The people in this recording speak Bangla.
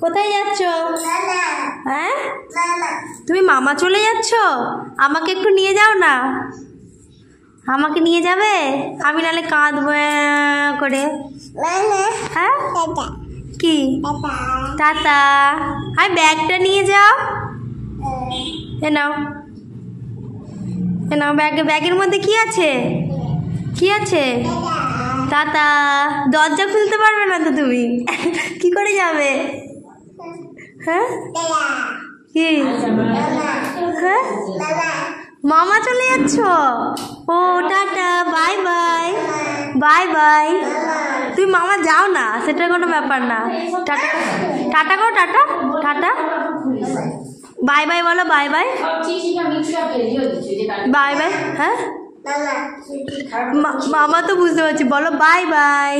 কোথায় যাচ্ছ? হ্যাঁ, তুমি মামা চলে যাচ্ছ? আমাকে একটু নিয়ে যাও না। আমাকে নিয়ে যাবে? আমি নাহলে কাঁদবো করে। হ্যাঁ, কি টাটা? আর ব্যাগটা নিয়ে যাও। এ নাও, এ নাও। ব্যাগের মধ্যে কি আছে? কি আছে? টাটা। দরজা খুলতে পারবে না তো তুমি? কি করে যাবে? হ্যাঁ, কি? হ্যাঁ, মামা চলে যাচ্ছ? ও tata, bye bye, bye bye. তুমি মামা যাও না, সেটা কোনো ব্যাপার না। টাটা, টাটা করো, টাটা, টাটা, বাই বাই বলো, বাই বাই, বাই বাই। হ্যাঁ, মামা তো বুঝতে পারছি, বলো বাই বাই।